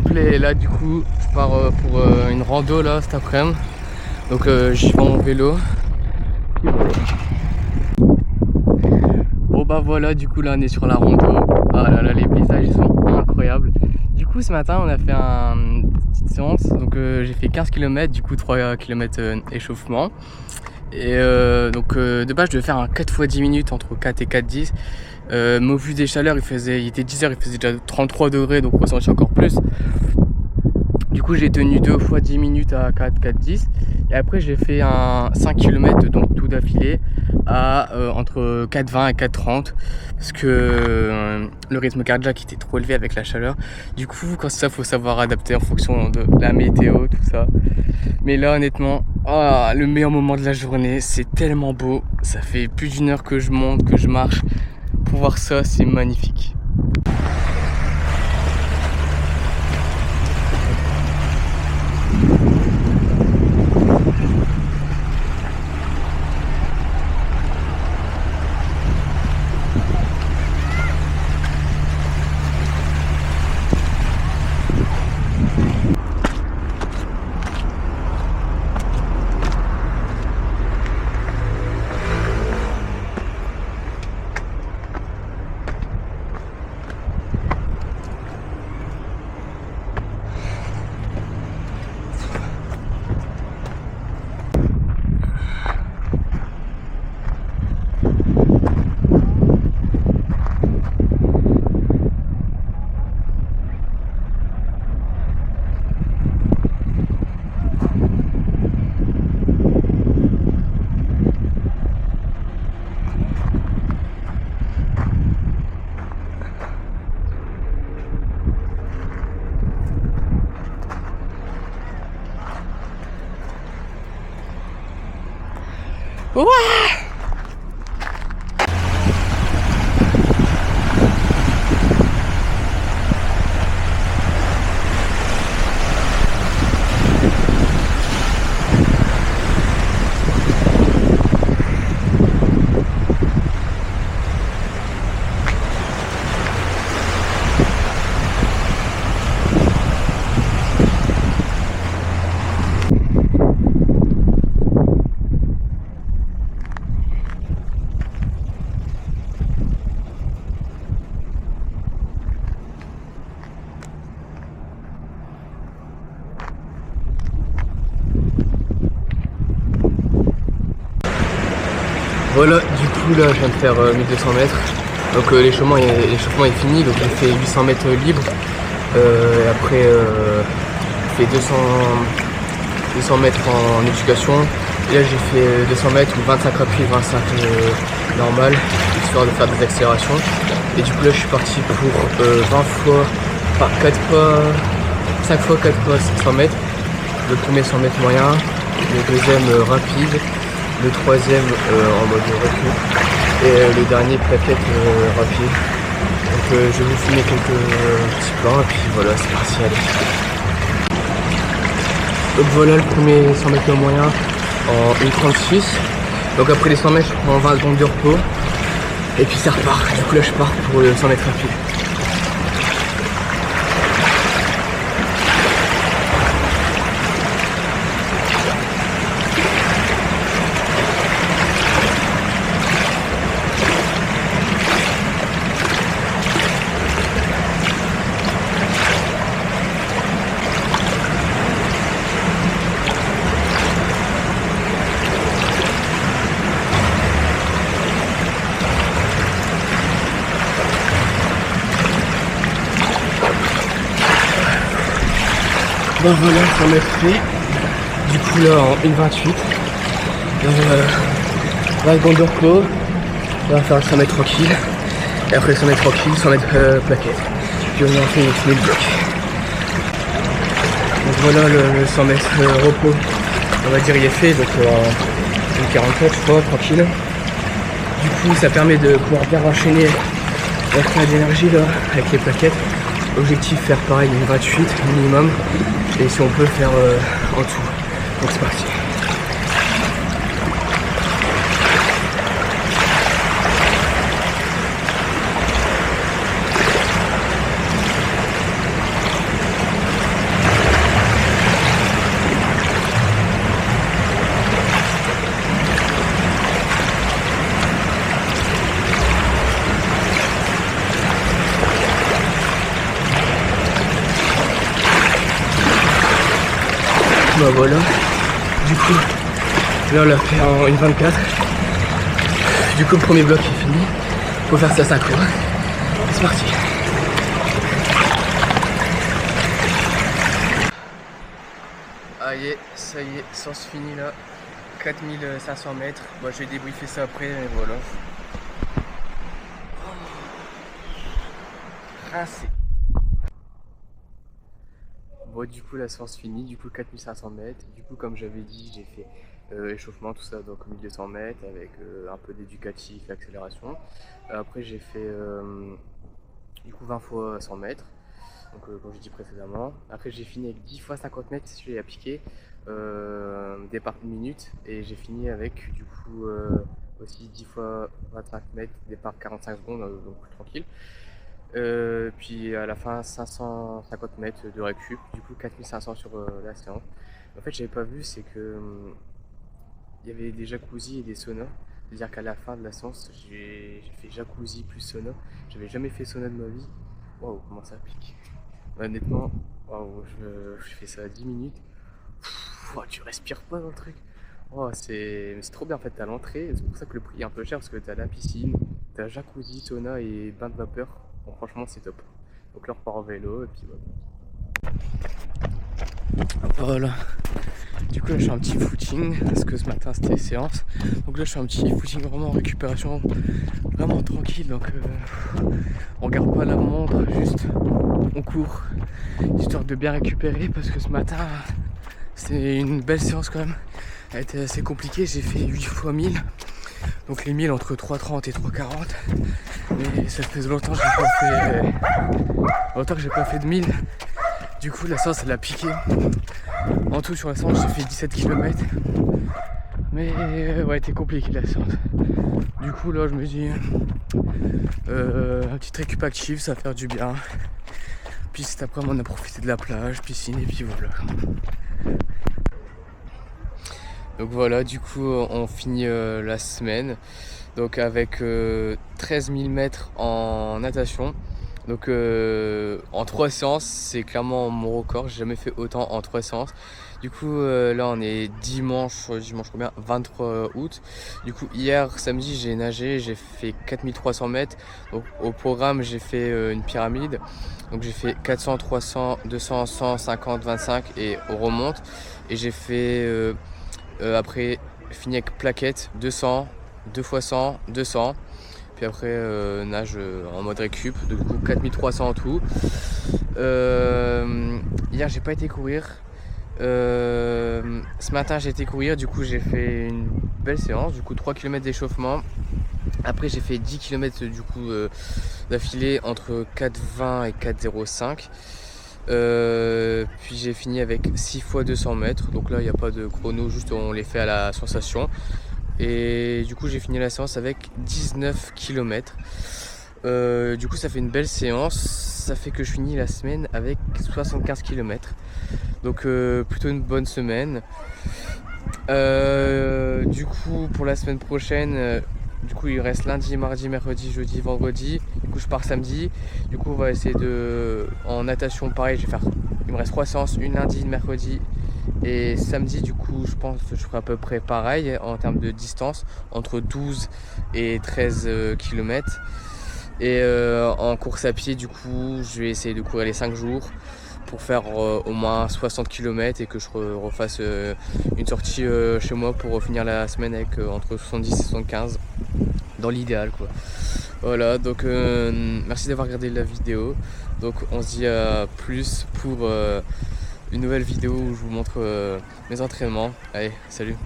simple et là du coup je pars pour une rando là cet après-midi. Donc j'y vais en vélo. Bon bah voilà, du coup là on est sur la rando. Ah là là, les paysages ils sont incroyables. Du coup ce matin on a fait une petite séance. Donc j'ai fait 15 km, du coup 3 km échauffement. Et donc de base je devais faire un 4 x 10 minutes entre 4 et 4,10. Mais au vu des chaleurs il était 10h, il faisait déjà 33 degrés, donc ressenti encore plus. Du coup j'ai tenu 2 x 10 minutes à 4,10. Et après j'ai fait un 5 km donc tout d'affilée à entre 4,20 et 4,30 parce que le rythme cardiaque était trop élevé avec la chaleur. Du coup quand c'est ça faut savoir adapter en fonction de la météo, tout ça. Mais là honnêtement, le meilleur moment de la journée, c'est tellement beau. Ça fait plus d'une heure que je monte, que je marche. Pour voir ça, c'est magnifique. Ouah! Voilà, du coup là je viens de faire 1200 mètres. Donc l'échauffement est fini, donc j'ai fait 800 mètres libres. Et après j'ai fait 200 mètres en éducation. Et là j'ai fait 200 mètres ou 25 rapides, 25 normal, histoire de faire des accélérations. Et du coup là je suis parti pour 20 fois, enfin 4 fois, 5 fois 4 fois 100 mètres. Le premier 100 mètres moyen, le deuxième rapide. Le troisième en mode recul et le dernier plaquette rapide. Donc je vais vous filmer quelques petits plans et puis voilà, c'est parti, allez. Donc voilà le premier 100 mètres moyen en 1,36. Donc après les 100 mètres je prends 20 secondes de repos et puis ça repart. Du coup là je pars pour le 100 mètres rapide. Bon voilà, 100 mètres fait. Du coup là en 1,28. 20 secondes de repos. On va faire 100 mètres tranquille. Et après 100 mètres tranquille, 100 mètres plaquette. Puis on va finir le bloc. Donc voilà le 100 mètres repos. On va dire il est fait, donc en 44 je crois, tranquille. Du coup ça permet de pouvoir bien enchaîner la fin d'énergie là avec les plaquettes. Objectif faire pareil, une 28 minimum. Et si on peut faire en dessous. Donc c'est parti. Bah voilà. Du coup, là on l'a fait en 1,24. Du coup le premier bloc est fini. Faut faire ça synchro. C'est parti. Ah ça y est, séance finie là. 4500 mètres. Bon, je vais débriefer ça après, mais voilà. Rincé. Bon, du coup la séance finie, du coup 4500 mètres. Du coup comme j'avais dit, j'ai fait échauffement, tout ça, donc 1200 mètres avec un peu d'éducatif et accélération. Après j'ai fait du coup 20 fois 100 mètres. Donc comme j'ai dit précédemment. Après j'ai fini avec 10 fois 50 mètres, j'ai appliqué départ 1 minute, et j'ai fini avec du coup aussi 10 fois 25 mètres, départ 45 secondes, donc tranquille. Puis à la fin 550 mètres de récup, du coup 4500 sur la séance. En fait j'avais pas vu, c'est que il y avait des jacuzzi et des saunas. C'est-à-dire qu'à la fin de la séance, j'ai fait jacuzzi plus sauna. J'avais jamais fait sauna de ma vie. Waouh, comment ça pique. Honnêtement, waouh, je fais ça à 10 minutes. Pff, tu respires pas dans le truc. Oh, c'est trop bien en fait, t'as l'entrée, c'est pour ça que le prix est un peu cher, parce que t'as la piscine, t'as jacuzzi, sauna et bain de vapeur. Bon, franchement c'est top. Donc là on repart en vélo et puis voilà. Voilà. Du coup là je fais un petit footing, parce que ce matin c'était séance. Donc là je fais un petit footing vraiment en récupération, vraiment tranquille. Donc on regarde pas la montre, juste on court, histoire de bien récupérer, parce que ce matin c'était une belle séance quand même. Elle était assez compliquée, j'ai fait 8 fois 1000. Donc les 1000 entre 3,30 et 3,40. Mais ça fait longtemps que j'ai pas fait de 1000. Du coup la séance elle a piqué. En tout sur la séance j'ai fait 17 km. Mais ouais, c'était compliqué la séance. Du coup là je me dis un petit récup active, ça va faire du bien. Puis cet après-midi on a profité de la plage, piscine, et puis voilà. Donc voilà, du coup on finit la semaine donc avec 13 000 mètres en natation. Donc en 3 séances, c'est clairement mon record, j'ai jamais fait autant en 3 séances. Du coup là on est dimanche combien, 23 août. Du coup hier samedi j'ai nagé, j'ai fait 4300 mètres. Donc au programme j'ai fait une pyramide. Donc j'ai fait 400, 300, 200, 100, 50, 25 et on remonte. Et j'ai fait après fini avec plaquette 200, 2 x 100, 200. Puis après nage en mode récup, du coup 4300 en tout. Hier j'ai pas été courir. Ce matin j'ai été courir, du coup j'ai fait une belle séance, du coup 3 km d'échauffement. Après j'ai fait 10 km du coup d'affilée entre 4,20 et 4,05. Puis j'ai fini avec 6 fois 200 mètres. Donc là il n'y a pas de chrono, juste on les fait à la sensation. Et du coup j'ai fini la séance avec 19 km. Du coup ça fait une belle séance. Ça fait que je finis la semaine avec 75 km. Donc plutôt une bonne semaine. Du coup pour la semaine prochaine, du coup il reste lundi, mardi, mercredi, jeudi, vendredi. Du coup je pars samedi. Du coup on va essayer de... En natation pareil, je vais faire... Il me reste 3 séances, une lundi, une mercredi et samedi. Du coup je pense que je ferai à peu près pareil en termes de distance, entre 12 et 13 km. Et en course à pied, du coup je vais essayer de courir les 5 jours pour faire au moins 60 km et que je refasse une sortie chez moi pour finir la semaine avec entre 70 et 75 dans l'idéal quoi. Voilà, donc merci d'avoir regardé la vidéo. Donc on se dit à plus pour une nouvelle vidéo où je vous montre mes entraînements. Allez, salut.